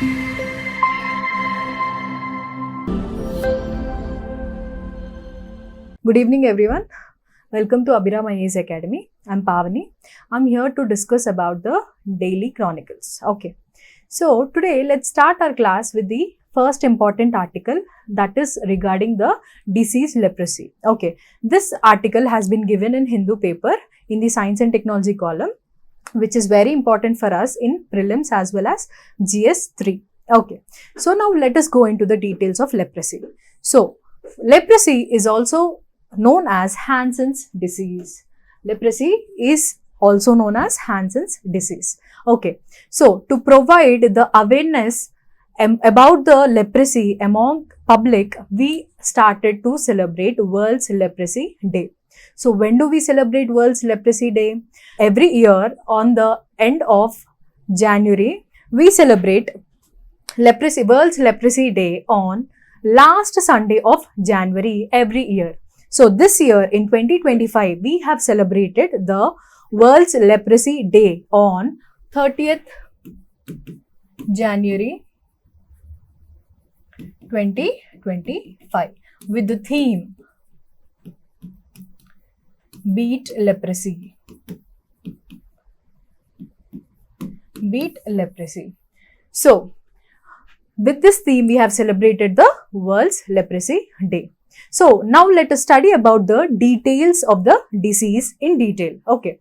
Good evening everyone. Welcome to Abhiram IAS Academy. I'm Pavani. I'm here to discuss about the daily chronicles. Okay. So today let's start our class with the first important article, that is regarding the disease leprosy. Okay. This article has been given in Hindu paper in the Science and Technology column, which is very important for us in prelims as well as GS3. Okay. So now let us go into the details of leprosy. So leprosy is also known as Hansen's disease. Leprosy is also known as Hansen's disease. Okay, so to provide the awareness about the leprosy among public, we started to celebrate World's Leprosy Day. So when do we celebrate World's Leprosy Day? Every year on the end of January, we celebrate World's Leprosy Day on last Sunday of January every year. So this year in 2025, we have celebrated the World's Leprosy Day on 30th January 2025 with the theme Beat Leprosy. Beat Leprosy. So with this theme, we have celebrated the World's Leprosy Day. So now let us study about the details of the disease in detail. Okay.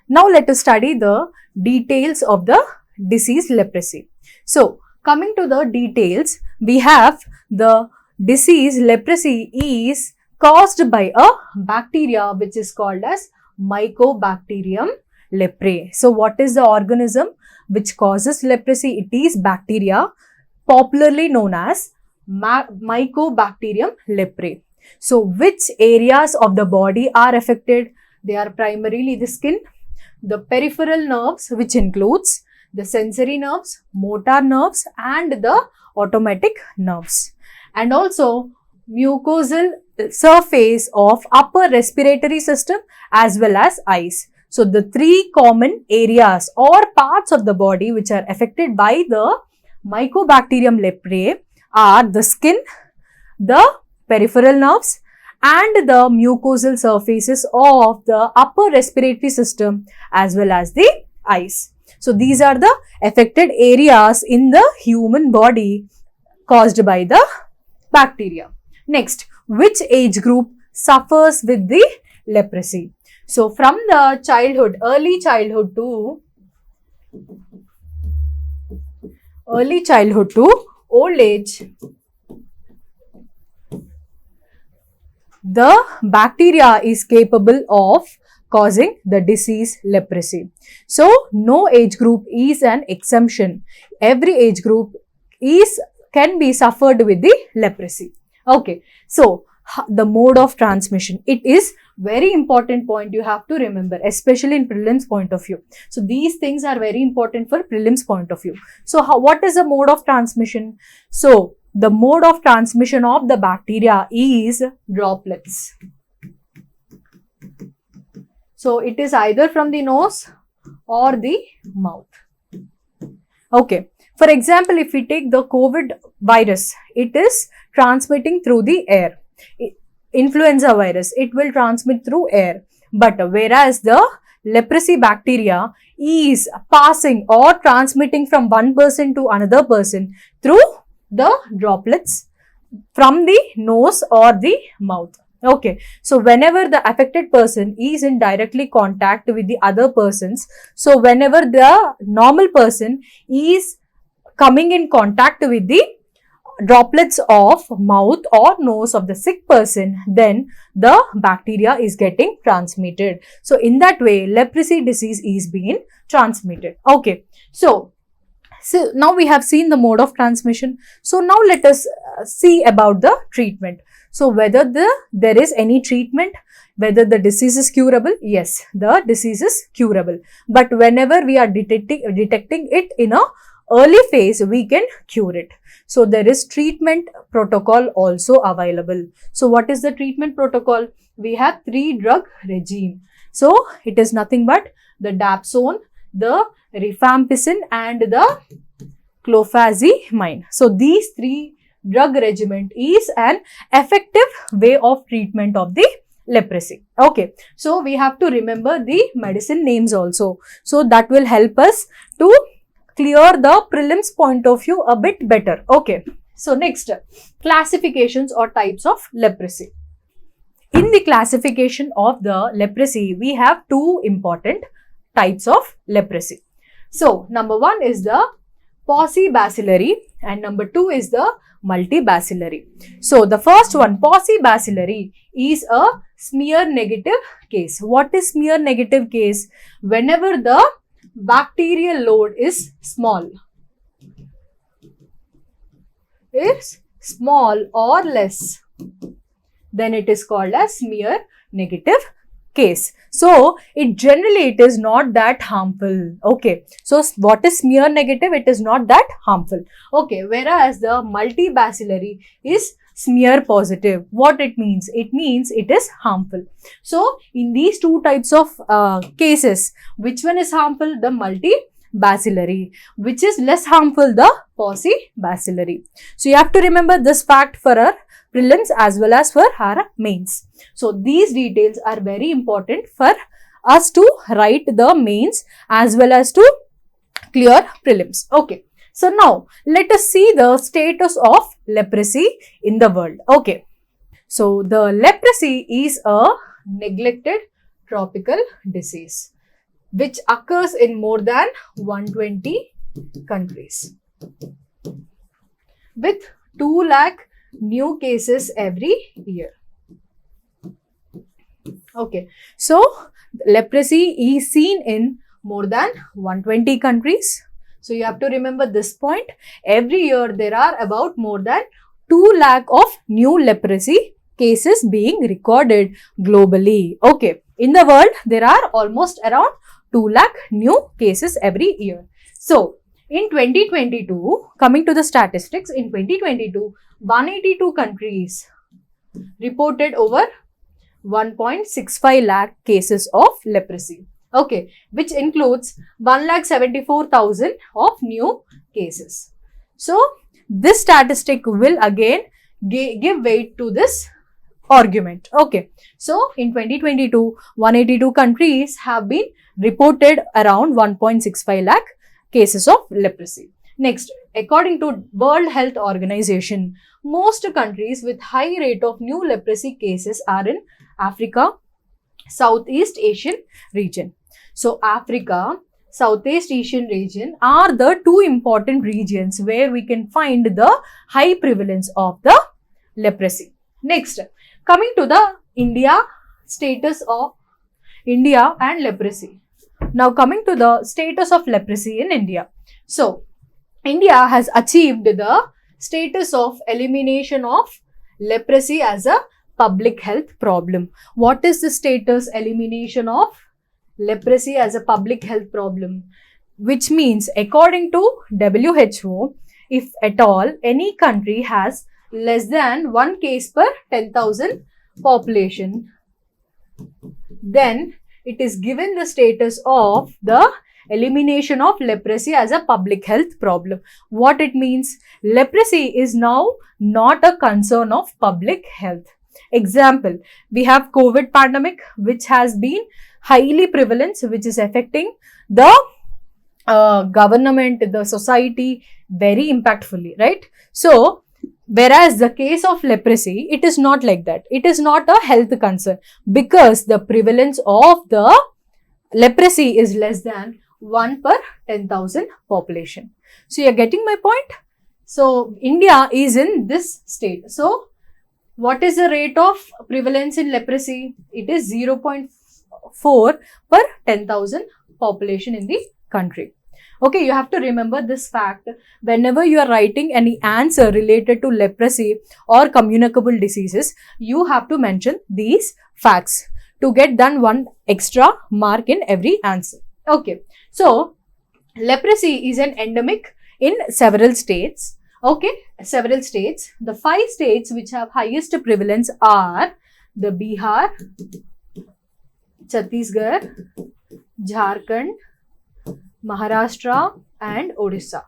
Now let us study the details of the disease leprosy. So coming to the details, we have the disease leprosy is caused by a bacteria which is called as Mycobacterium leprae. So what is the organism which causes leprosy? It is bacteria popularly known as Mycobacterium leprae. So which areas of the body are affected? They are primarily the skin, the peripheral nerves, which includes the sensory nerves, motor nerves and the automatic nerves, and also mucosal surface of upper respiratory system as well as eyes. So the three common areas or parts of the body which are affected by the Mycobacterium leprae are the skin, the peripheral nerves and the mucosal surfaces of the upper respiratory system as well as the eyes. So these are the affected areas in the human body caused by the bacteria. Next, which age group suffers with the leprosy? So from the childhood, early childhood to old age, the bacteria is capable of causing the disease leprosy. So no age group is an exemption. Every age group can be suffered with the leprosy. Okay, so the mode of transmission, it is very important point you have to remember, especially in prelims point of view. So these things are very important for prelims point of view. So what is the mode of transmission? So the mode of transmission of the bacteria is droplets. So it is either from the nose or the mouth. Okay. For example, if we take the COVID virus, it is transmitting through the air. Influenza virus, it will transmit through air. But whereas the leprosy bacteria is passing or transmitting from one person to another person through the droplets from the nose or the mouth. Okay, so whenever the affected person is in directly contact with the other persons, so whenever the normal person is coming in contact with the droplets of mouth or nose of the sick person, then the bacteria is getting transmitted. So in that way, leprosy disease is being transmitted. Okay, so now we have seen the mode of transmission. So now let us see about the treatment. So whether there is any treatment, whether the disease is curable, yes, the disease is curable. But whenever we are detecting it in a early phase, we can cure it. So there is treatment protocol also available. So what is the treatment protocol? We have 3-drug regime. So it is nothing but the dapsone, the rifampicin and the clofazimine. So these three drug regimen is an effective way of treatment of the leprosy. Okay, so we have to remember the medicine names also. So that will help us to clear the prelims point of view a bit better. Okay, so next, classifications or types of leprosy. In the classification of the leprosy, we have two important types of leprosy. So, number one is the paucibacillary and number two is the multibacillary. So, the first one, paucibacillary, is a smear negative case. What is smear negative case? Whenever the bacterial load is small or less, then it is called as smear negative case. So, it is not that harmful. Okay. So, what is smear negative? It is not that harmful. Okay. Whereas the multibacillary is smear positive. What it means? It means it is harmful. So, in these two types of cases, which one is harmful? The multibacillary. Which is less harmful? The paucibacillary. So, you have to remember this fact for our prelims as well as for our mains. So, these details are very important for us to write the mains as well as to clear prelims. Okay. So, now let us see the status of leprosy in the world. Okay. So, the leprosy is a neglected tropical disease which occurs in more than 120 countries with 2 lakh new cases every year. Okay, so leprosy is seen in more than 120 countries. So you have to remember this point. Every year there are about more than 2 lakh of new leprosy cases being recorded globally. Okay, in the world there are almost around 2 lakh new cases every year. So in 2022, coming to the statistics, in 2022, 182 countries reported over 1.65 lakh cases of leprosy. Okay, which includes 1,74,000 of new cases. So, this statistic will again give weight to this argument. Okay, so in 2022, 182 countries have been reported around 1.65 lakh cases of leprosy. Next, according to World Health Organization, most countries with high rate of new leprosy cases are in Africa, Southeast Asian region. So, Africa, Southeast Asian region are the two important regions where we can find the high prevalence of the leprosy. Next, coming to the India status of India and leprosy. Now, coming to the status of leprosy in India. So, India has achieved the status of elimination of leprosy as a public health problem. What is the status? Elimination of leprosy as a public health problem, which means according to WHO, if at all any country has less than 1 case per 10,000 population, then it is given the status of the elimination of leprosy as a public health problem. What it means? Leprosy is now not a concern of public health. Example, we have COVID pandemic, which has been highly prevalent, which is affecting the government, the society very impactfully, right? So, whereas the case of leprosy, it is not like that. It is not a health concern because the prevalence of the leprosy is less than 1 per 10,000 population. So, you are getting my point? So, India is in this state. So, what is the rate of prevalence in leprosy? It is 0.4 per 10,000 population in the country. Okay, you have to remember this fact whenever you are writing any answer related to leprosy or communicable diseases, you have to mention these facts to get done 1 extra mark in every answer. Okay, so leprosy is an endemic in several states. Okay, several states. The 5 states which have highest prevalence are the Bihar, Chhattisgarh, Jharkhand, Maharashtra and Odisha.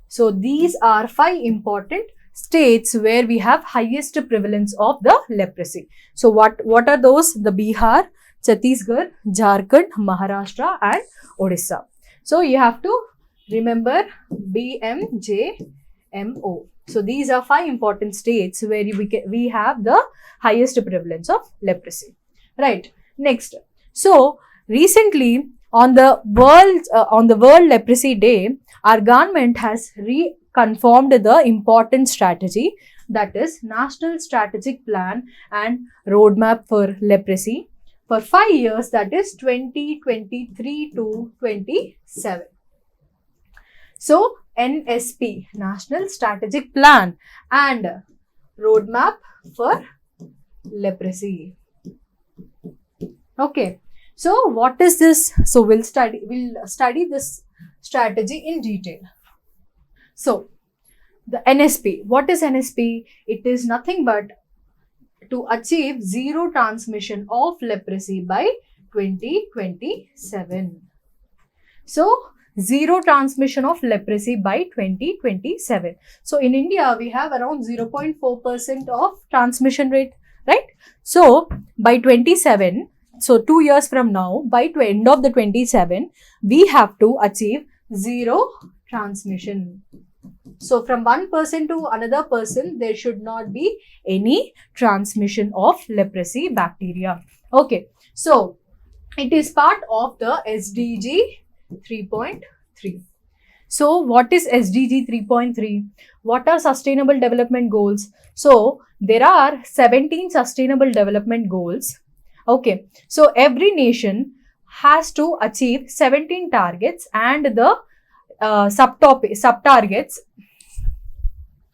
So these are 5 important states where we have highest prevalence of the leprosy. So what are those? The Bihar, Chhattisgarh, Jharkhand, Maharashtra and Odisha. So you have to remember BMJMO. So these are 5 important states where we have the highest prevalence of leprosy. Right. Next. So recently on the World Leprosy Day, our government has reconfirmed the important strategy, that is National Strategic Plan and Roadmap for Leprosy for 5 years, that is 2023 to 27. So NSP, National Strategic Plan and Roadmap for Leprosy. Okay. So what is this? So we'll study this strategy in detail. So the NSP, what is NSP? It is nothing but to achieve zero transmission of leprosy by 2027. So zero transmission of leprosy by 2027. So in India, we have around 0.4% of transmission rate, right? So by 27, so 2 years from now, by end of the 27, we have to achieve zero transmission. So from one person to another person, there should not be any transmission of leprosy bacteria. Okay. So it is part of the SDG 3.3. So what is SDG 3.3? What are sustainable development goals? So there are 17 sustainable development goals. Okay, so every nation has to achieve 17 targets and the sub-targets.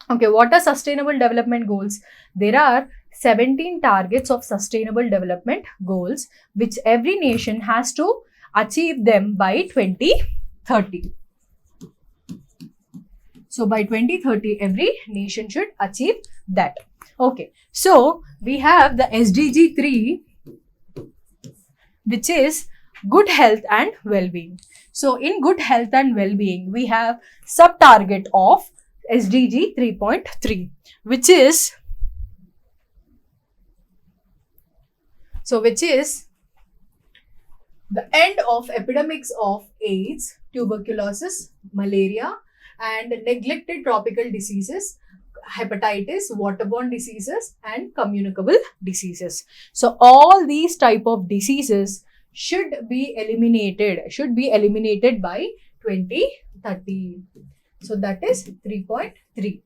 Okay, what are sustainable development goals? There are 17 targets of sustainable development goals which every nation has to achieve them by 2030. So by 2030, every nation should achieve that. Okay, so we have the SDG 3, which is good health and well-being. So in good health and well-being, we have sub-target of SDG 3.3, which is the end of epidemics of AIDS, tuberculosis, malaria, and neglected tropical diseases, hepatitis, waterborne diseases, and communicable diseases. So all these type of diseases should be eliminated by 2030. So that is 3.3.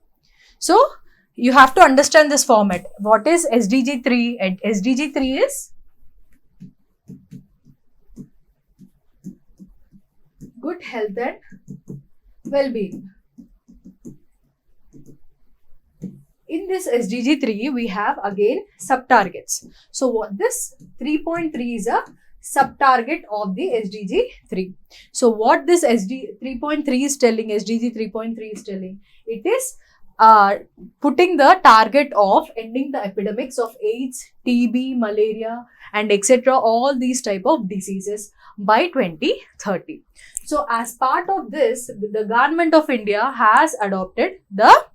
So you have to understand this format. What is SDG 3? And SDG 3 is good health and well-being. In this SDG 3, we have again sub-targets. So what this 3.3 is a sub-target of the SDG 3. So what this SDG 3.3 is telling, it is putting the target of ending the epidemics of AIDS, TB, malaria and etc. all these type of diseases by 2030. So as part of this, the government of India has adopted the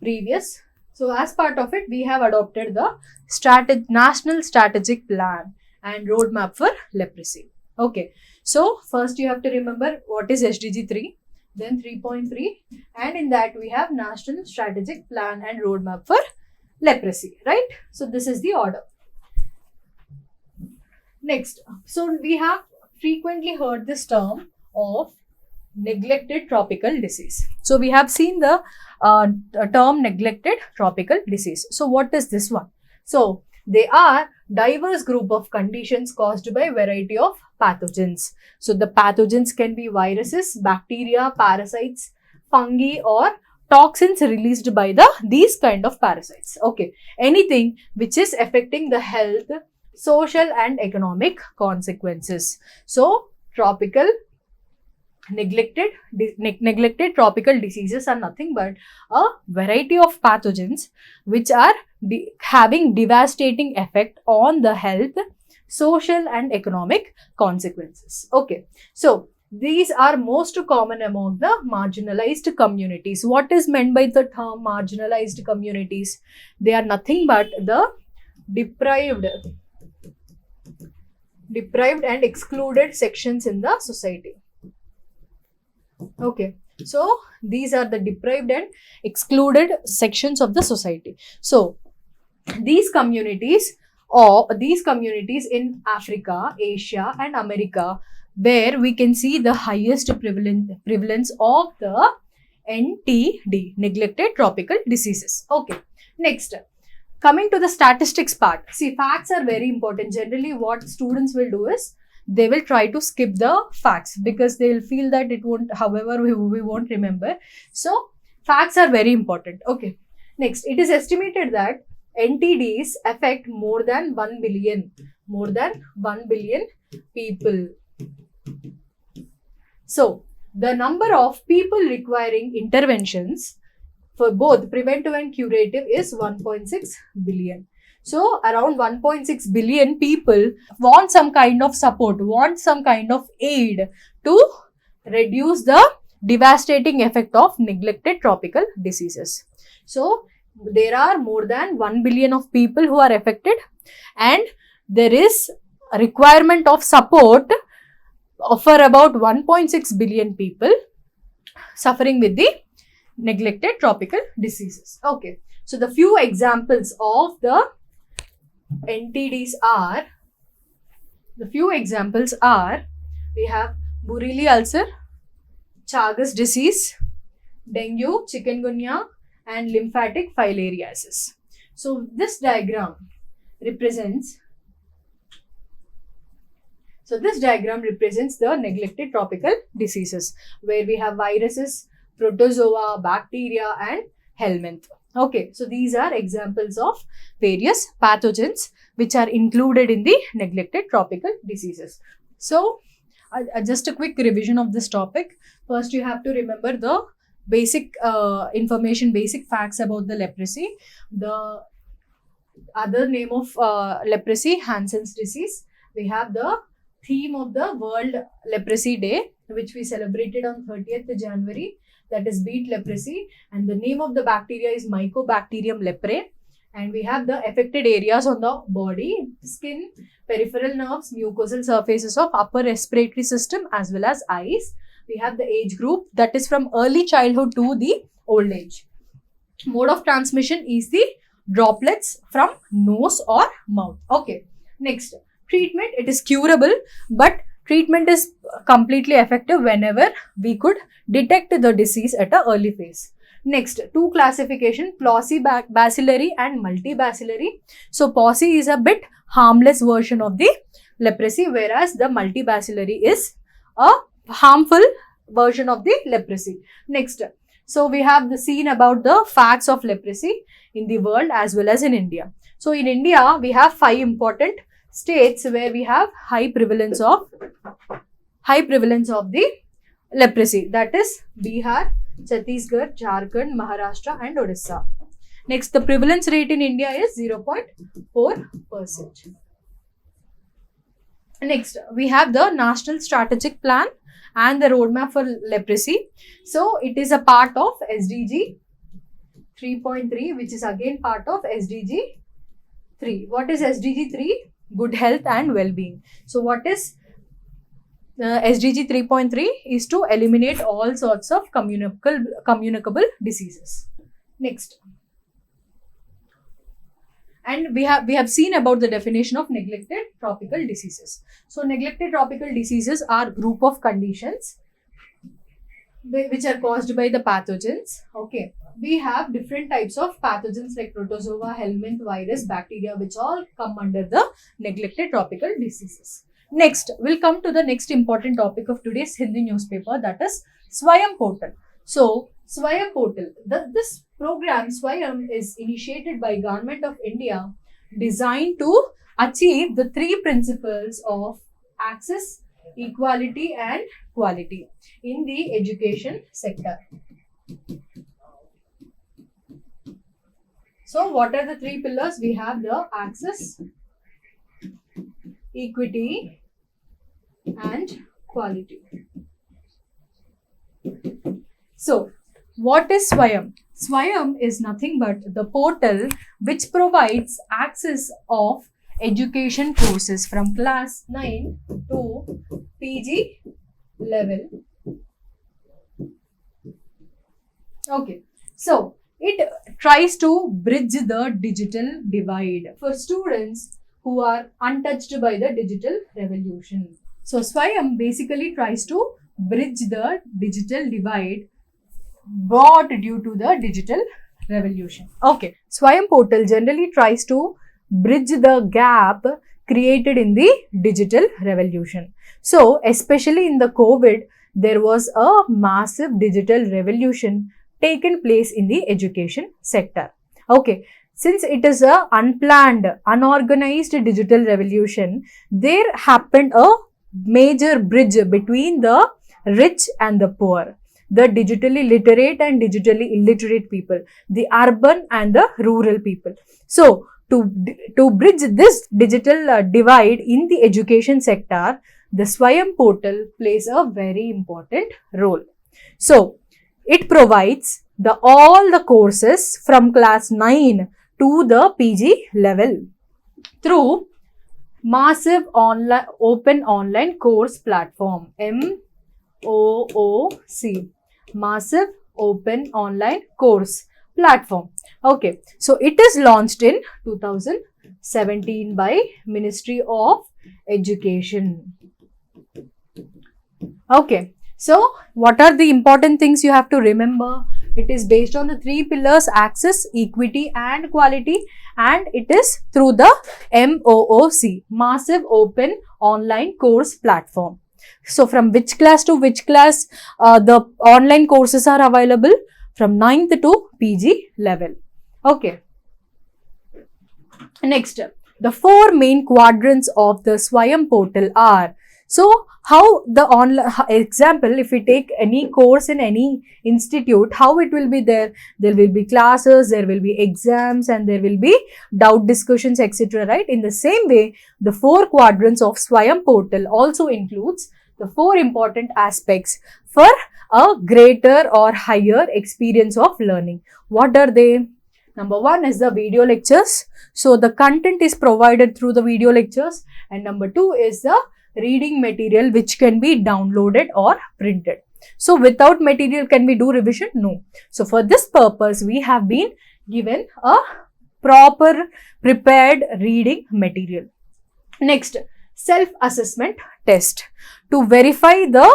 previous. So as part of it, we have adopted the National Strategic Plan and Roadmap for Leprosy. Okay. So first you have to remember what is SDG 3, then 3.3, and in that we have National Strategic Plan and Roadmap for Leprosy, right? So this is the order. Next, so we have frequently heard this term of neglected tropical disease. So we have seen the term neglected tropical disease. So what is this one? So they are diverse group of conditions caused by variety of pathogens. So the pathogens can be viruses, bacteria, parasites, fungi or toxins released by these kind of parasites. Okay, anything which is affecting the health, social and economic consequences. So neglected tropical diseases are nothing but a variety of pathogens which are having devastating effect on the health, social and economic consequences. Okay, so These are most common among the marginalized communities. What is meant by the term marginalized communities? They are nothing but the deprived and excluded sections in the society. Okay, so these are the deprived and excluded sections of the society. So these communities in Africa, Asia and America, where we can see the highest prevalence of the NTD, neglected tropical diseases. Okay, next, coming to the statistics part. See, facts are very important. Generally what students will do is they will try to skip the facts because they will feel that it won't, however we won't remember. So facts are very important. Okay, next, it is estimated that NTDs affect more than 1 billion people. So the number of people requiring interventions for both preventive and curative is 1.6 billion. So around 1.6 billion people want some kind of support, want some kind of aid to reduce the devastating effect of neglected tropical diseases. So there are more than 1 billion of people who are affected, and there is a requirement of support for about 1.6 billion people suffering with the neglected tropical diseases. Okay, so the few examples of the NTDs are, we have Buruli ulcer, Chagas disease, dengue, chikungunya and lymphatic filariasis. So this diagram represents the neglected tropical diseases, where we have viruses, protozoa, bacteria and helminth. Okay, so these are examples of various pathogens which are included in the neglected tropical diseases. So just a quick revision of this topic. First, you have to remember the basic information, basic facts about the leprosy. The other name of leprosy, Hansen's disease. We have the theme of the World Leprosy Day, which we celebrated on 30th January, that is beet leprosy, and the name of the bacteria is Mycobacterium leprae. And we have the affected areas on the body: skin, peripheral nerves, mucosal surfaces of upper respiratory system as well as eyes. We have the age group, that is from early childhood to the old age. Mode of transmission is the droplets from nose or mouth. Okay, next, treatment. It is curable, but treatment is completely effective whenever we could detect the disease at an early phase. Next, two classification: paucibacillary and multibacillary. So pauci is a bit harmless version of the leprosy, whereas the multibacillary is a harmful version of the leprosy. Next, so we have the scene about the facts of leprosy in the world as well as in India. So in India, we have 5 important states where we have high prevalence of the leprosy, that is Bihar, Chhattisgarh, Jharkhand, Maharashtra and Odisha. Next, the prevalence rate in India is 0.4%. Next, we have the National Strategic Plan and the Roadmap for Leprosy. So it is a part of SDG 3.3, which is again part of SDG 3. What is SDG 3? Good health and well-being. So what is SDG 3.3 is to eliminate all sorts of communicable diseases. Next, and we have seen about the definition of neglected tropical diseases. So neglected tropical diseases are group of conditions which are caused by the pathogens. Okay, we have different types of pathogens like protozoa, helminth, virus, bacteria, which all come under the neglected tropical diseases. Next, we'll come to the next important topic of today's Hindi newspaper, that is Swayam Portal. So, Swayam Portal, this program Swayam is initiated by Government of India, designed to achieve the 3 principles of access, equality and quality in the education sector. So, what are the 3 pillars? We have the access, equity and quality. So, what is Swayam? Swayam is nothing but the portal which provides access of education courses from class 9 to PG level. Okay, so it tries to bridge the digital divide for students who are untouched by the digital revolution. So Swayam basically tries to bridge the digital divide brought due to the digital revolution. Okay, Swayam portal generally tries to bridge the gap created in the digital revolution. So especially in the COVID, there was a massive digital revolution taken place in the education sector. Okay, since it is a unplanned, unorganized digital revolution, there happened a major bridge between the rich and the poor, the digitally literate and digitally illiterate people, the urban and the rural people. So, to bridge this digital divide in the education sector, the Swayam portal plays a very important role. So, it provides all the courses from class 9 to the PG level through massive open online course platform, MOOC, massive open online course platform. Okay, so it is launched in 2017 by Ministry of Education. Okay, so what are the important things you have to remember? It is based on the 3 pillars: access, equity and quality, and it is through the MOOC, massive open online course platform. So from which class to which class the online courses are available? From 9th to PG level. Okay. Next, the 4 main quadrants of the Swayam portal are, so how the online example, if we take any course in any institute, how it will be there? There will be classes, there will be exams, and there will be doubt discussions, etc. Right? In the same way, the 4 quadrants of Swayam portal also includes the 4 important aspects for a greater or higher experience of learning. What are they? Number 1 is the video lectures. So the content is provided through the video lectures. And number 2 is the reading material which can be downloaded or printed. So without material, can we do revision? No. So for this purpose, we have been given a proper prepared reading material. Next, self-assessment test. To verify the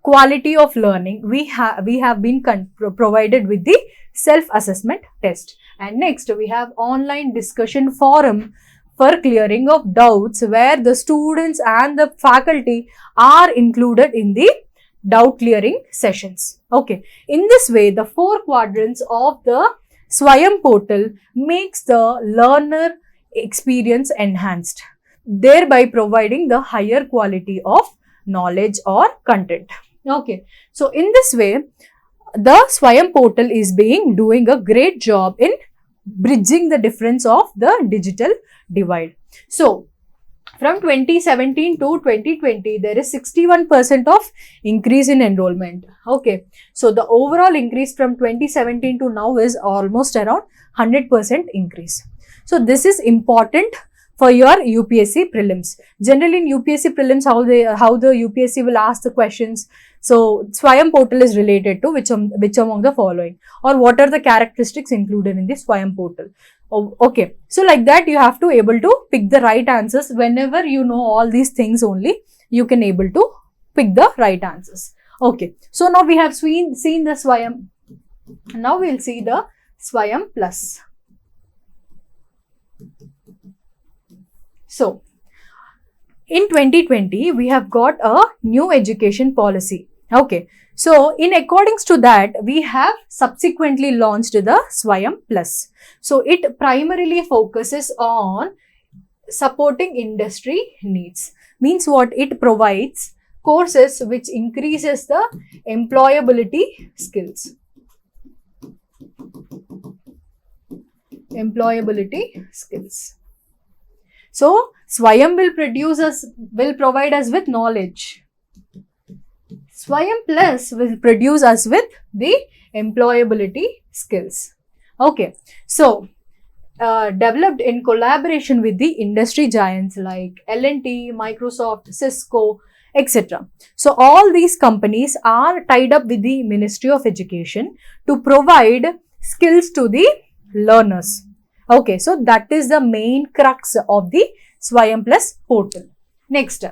quality of learning, we have been provided with the self-assessment test. And next, we have online discussion forum for clearing of doubts, where the students and the faculty are included in the doubt clearing sessions. Okay, in this way, the 4 quadrants of the Swayam portal makes the learner experience enhanced, thereby providing the higher quality of knowledge or content. Okay, so in this way, the Swayam portal is doing a great job in bridging the difference of the digital divide. So from 2017 to 2020, there is 61% of increase in enrollment. Okay, so the overall increase from 2017 to now is almost around 100% increase. So this is important for your UPSC prelims. Generally in UPSC prelims, how the UPSC will ask the questions. So Swayam portal is related to which among the following, or what are the characteristics included in the Swayam portal. Oh, okay, so like that you have to able to pick the right answers. Whenever you know all these things only, you can able to pick the right answers. Okay, so now we have seen the Swayam. Now we'll see the Swayam Plus. So in 2020, we have got a new education policy. Okay, so in accordance to that, we have subsequently launched the Swayam Plus. So it primarily focuses on supporting industry needs. Means what? It provides courses which increases the employability skills. Employability skills. So Swayam will provide us with knowledge. Swayam Plus will produce us with the employability skills. Okay, so developed in collaboration with the industry giants like L&T, Microsoft, Cisco, etc. So all these companies are tied up with the Ministry of Education to provide skills to the learners. Okay, so that is the main crux of the Swayam Plus portal. Next,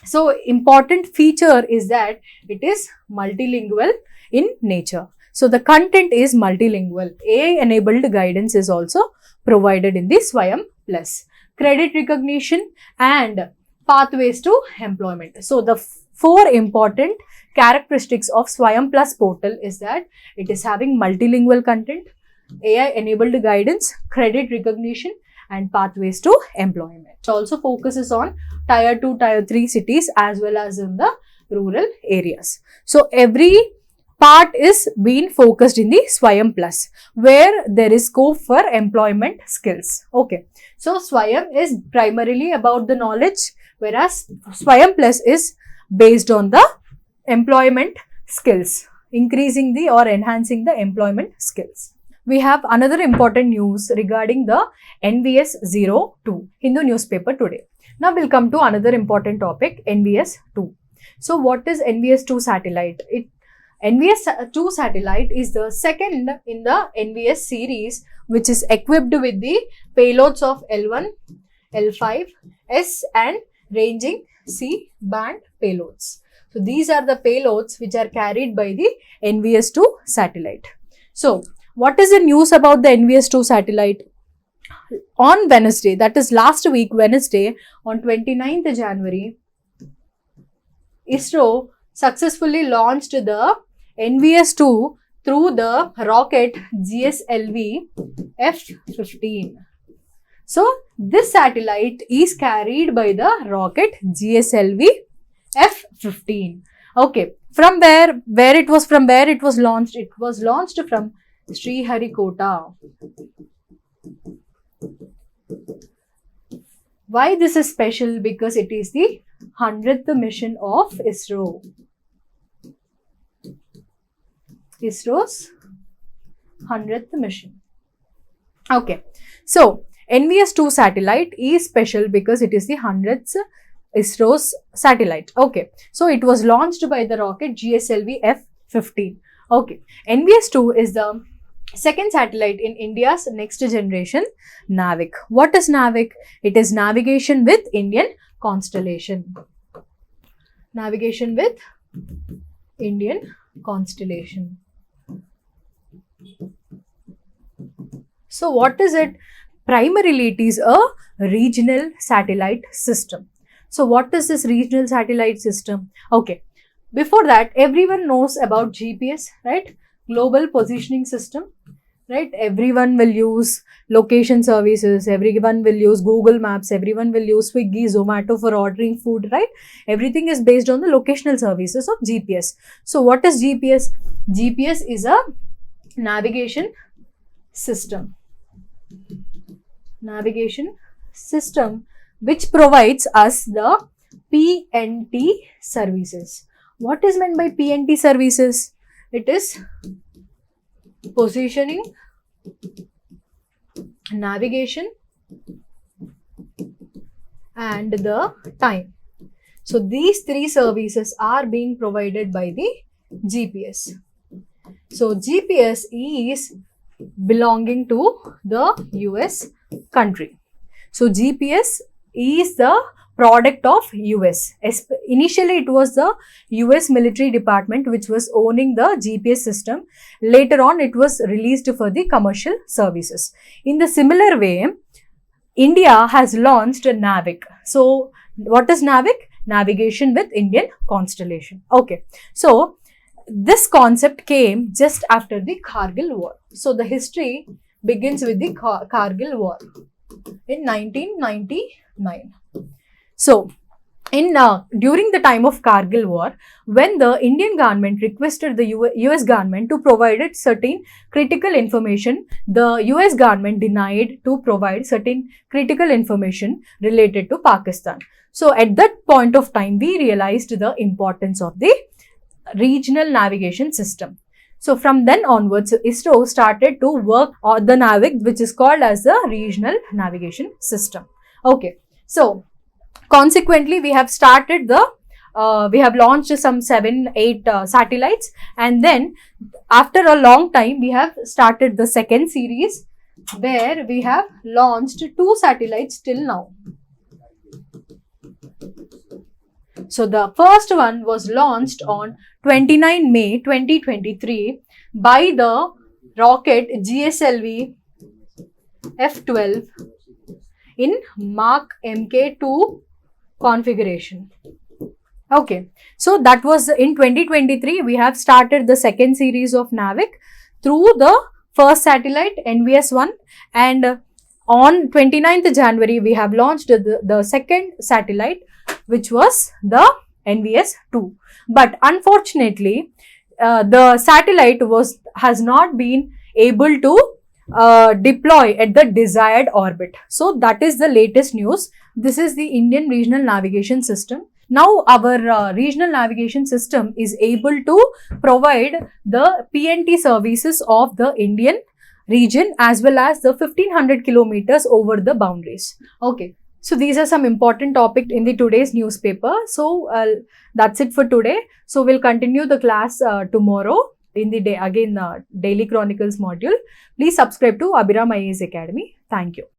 so important feature is that it is multilingual in nature. So the content is multilingual. AI enabled guidance is also provided in the Swayam Plus. Credit recognition and pathways to employment. So the four important characteristics of Swayam Plus portal is that it is having multilingual content, AI enabled guidance, credit recognition and pathways to employment. It also focuses on tier 2, tier 3 cities as well as in the rural areas. So every part is being focused in the Swayam Plus, where there is scope for employment skills. Okay, so Swayam is primarily about the knowledge, whereas Swayam Plus is based on the employment skills, increasing the or enhancing the employment skills. We have another important news regarding the NVS 02 Hindu newspaper today. Now we'll come to another important topic, NVS 2. So what is NVS 2 satellite? NVS 2 satellite is the second in the NVS series, which is equipped with the payloads of L1, L5, S and ranging C band payloads. So these are the payloads which are carried by the NVS 2 satellite. So what is the news about the NVS 2 satellite? On Wednesday, that is last week Wednesday, on 29th January, ISRO successfully launched the NVS 2 through the rocket GSLV F-15. So this satellite is carried by the rocket GSLV F-15. Okay, from where it was launched? It was launched from Sriharikota. Why this is special? Because it is the 100th mission of ISRO. ISRO's 100th mission. Okay, so NVS 2 satellite is special because it is the 100th ISRO's satellite. Okay, so it was launched by the rocket GSLV F-15. Okay, NVS 2 is the second satellite in India's next generation NAVIC. What is NAVIC? It is navigation with Indian constellation. Navigation with Indian constellation. So what is it? Primarily it is a regional satellite system. So what is this regional satellite system? Okay, before that everyone knows about GPS, right? Global positioning system, right? Everyone will use location services, everyone will use Google Maps, everyone will use Swiggy, Zomato for ordering food, right? Everything is based on the locational services of GPS. So what is GPS? GPS is a navigation system. Navigation system which provides us the PNT services. What is meant by PNT services? It is positioning, navigation and the time. So these three services are being provided by the GPS. So GPS is belonging to the US country. So GPS is the product of US. Initially it was the US military department which was owning the GPS system. Later on it was released for the commercial services. In the similar way, India has launched NAVIC. So what is NAVIC? Navigation with Indian constellation. Okay, so this concept came just after the Kargil war. So the history begins with the Kargil war in 1999. So during the time of Kargil war, when the Indian government requested the US government to provide it certain critical information, the US government denied to provide certain critical information related to Pakistan. So at that point of time, we realized the importance of the regional navigation system. So from then onwards, ISRO started to work on the NAVIC, which is called as the regional navigation system. Okay, so consequently, we have started the we have launched some 7-8 satellites, and then after a long time we have started the second series, where we have launched 2 satellites till now. So the first one was launched on 29 May 2023 by the rocket GSLV F12 in Mach Mk2 configuration. Okay, so that was in 2023. We have started the second series of NAVIC through the first satellite NVS-1, and on 29th January we have launched the second satellite, which was the NVS-2. But unfortunately, the satellite has not been able to deploy at the desired orbit. So that is the latest news. This is the Indian Regional Navigation System. Now our regional navigation system is able to provide the PNT services of the Indian region as well as the 1500 kilometers over the boundaries. Okay. So these are some important topics in the today's newspaper. So that's it for today. So we'll continue the class tomorrow in the day again Daily Chronicles module. Please subscribe to Abhiram IAS Academy. Thank you.